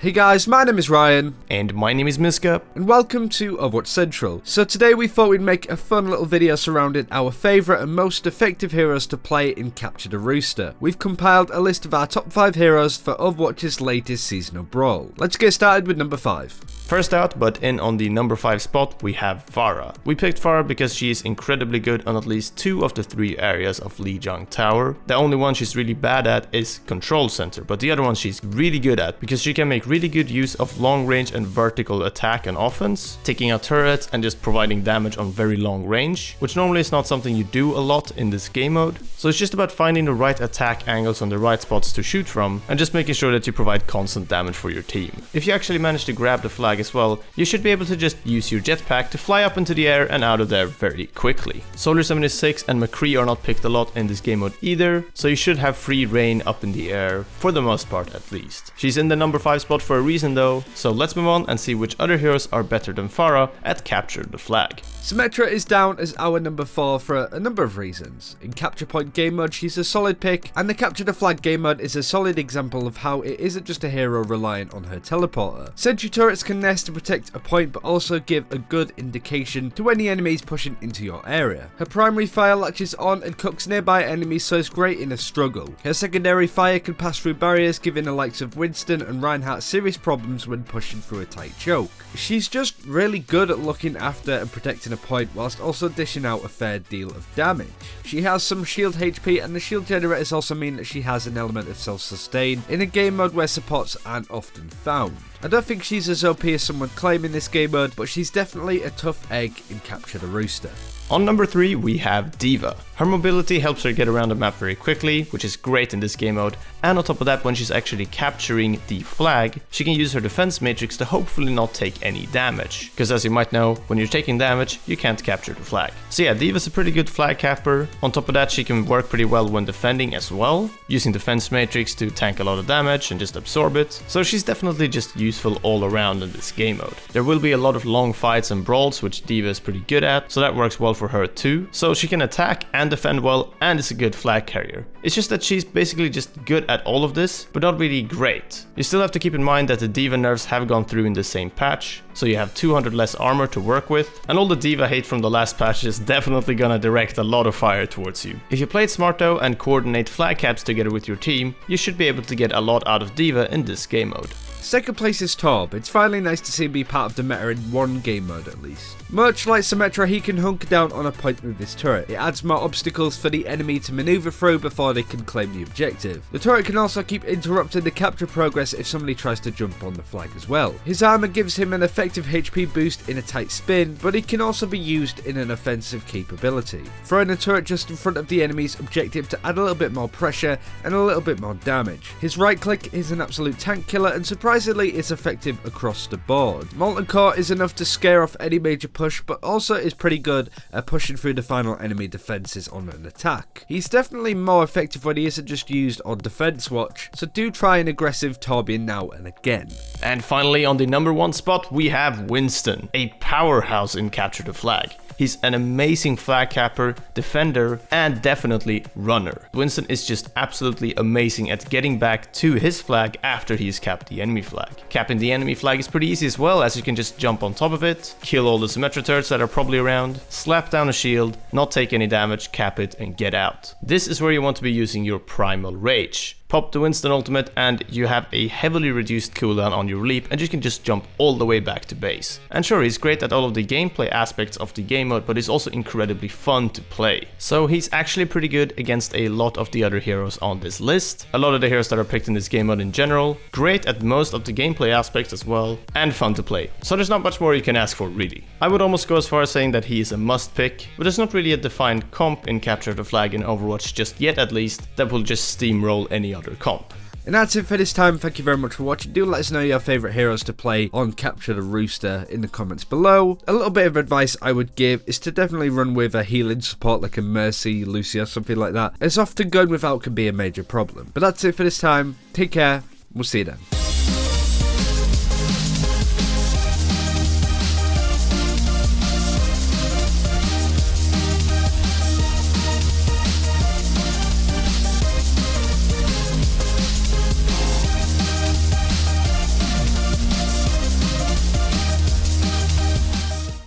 Hey guys, my name is Ryan. And my name is Miska. And welcome to Overwatch Central. So today we thought we'd make a fun little video surrounding our favourite and most effective heroes to play in Capture the Rooster. We've compiled a list of our top 5 heroes for Overwatch's latest seasonal brawl. Let's get started with number 5. First out, but in on the number 5 spot, we have Farah. We picked Farah because she is incredibly good on at least 2 of the 3 areas of Lijiang Tower. The only one she's really bad at is Control Center, but the other one she's really good at because she can make really good use of long range and vertical attack and offense, taking out turrets and just providing damage on very long range, which normally is not something you do a lot in this game mode. So it's just about finding the right attack angles on the right spots to shoot from and just making sure that you provide constant damage for your team. If you actually manage to grab the flag as well, you should be able to just use your jetpack to fly up into the air and out of there very quickly. Soldier 76 and McCree are not picked a lot in this game mode either, so you should have free reign up in the air, for the most part at least. She's in the number 5 spot for a reason though, so let's move on and see which other heroes are better than Farah at Capture the Flag. Symetra is down as our number 4 for a number of reasons. In Capture Point game mode she's a solid pick, and the Capture the Flag game mode is a solid example of how it isn't just a hero reliant on her teleporter. Sentry turrets can nest to protect a point but also give a good indication to any enemies pushing into your area. Her primary fire latches on and cooks nearby enemies, so it's great in a struggle. Her secondary fire can pass through barriers, giving the likes of Winston and Reinhardt serious problems when pushing through a tight choke. She's just really good at looking after and protecting a point whilst also dishing out a fair deal of damage. She has some shield HP, and the shield generators also mean that she has an element of self-sustain in a game mode where supports aren't often found. I don't think she's as OP as someone claiming this game mode, but she's definitely a tough egg in Capture the Rooster. On number 3 we have Diva. Her mobility helps her get around the map very quickly, which is great in this game mode, and on top of that, when she's actually capturing the flag, she can use her defense matrix to hopefully not take any damage. Because as you might know, when you're taking damage, you can't capture the flag. So yeah, Diva's a pretty good flag capper. On top of that, she can work pretty well when defending as well, using defense matrix to tank a lot of damage and just absorb it. So she's definitely just useful all around in this game mode. There will be a lot of long fights and brawls, which Diva is pretty good at, so that works well for her too. So she can attack and defend well, and is a good flag carrier. It's just that she's basically just good at all of this, but not really great. You still have to keep in mind that the Diva nerfs have gone through in the same patch, so you have 200 less armor to work with, and all the Diva hate from the last patch is definitely gonna direct a lot of fire towards you. If you play it smart though and coordinate flag caps together with your team, you should be able to get a lot out of Diva in this game mode. Second place is Torb. It's finally nice to see him be part of the meta in one game mode at least. Much like Symetra, he can hunker down on a point with his turret. It adds more obstacles for the enemy to maneuver through before they can claim the objective. The turret can also keep interrupting the capture progress if somebody tries to jump on the flag as well. His armor gives him an effective HP boost in a tight spin, but he can also be used in an offensive capability, throwing a turret just in front of the enemy's objective to add a little bit more pressure and a little bit more damage. His right click is an absolute tank killer, and surprisingly is effective across the board. Molten Core is enough to scare off any major push, but also is pretty good at pushing through the final enemy defenses on an attack. He's definitely more effective when he isn't just used on defense watch, so do try an aggressive Torbian now and again. And finally, on the number 1 spot we have Winston, a powerhouse in Capture the Flag. He's an amazing flag capper, defender, and definitely runner. Winston is just absolutely amazing at getting back to his flag after he's capped the enemy flag. Capping the enemy flag is pretty easy as well, as you can just jump on top of it, kill all the Symetra turrets that are probably around, slap down a shield, not take any damage, cap it, and get out. This is where you want to be using your primal rage. Pop the Winston ultimate and you have a heavily reduced cooldown on your leap, and you can just jump all the way back to base. And sure, he's great at all of the gameplay aspects of the game mode, but he's also incredibly fun to play. So he's actually pretty good against a lot of the other heroes on this list. A lot of the heroes that are picked in this game mode in general. Great at most of the gameplay aspects as well, and fun to play. So there's not much more you can ask for really. I would almost go as far as saying that he is a must pick, but there's not really a defined comp in Capture the Flag in Overwatch just yet at least, that will just steamroll any other comp. And that's it for this time. Thank you very much for watching. Do let us know your favourite heroes to play on Capture the Rooster in the comments below. A little bit of advice I would give is to definitely run with a healing support like a Mercy, Lucia, something like that, as often going without can be a major problem. But that's it for this time. Take care. We'll see you then.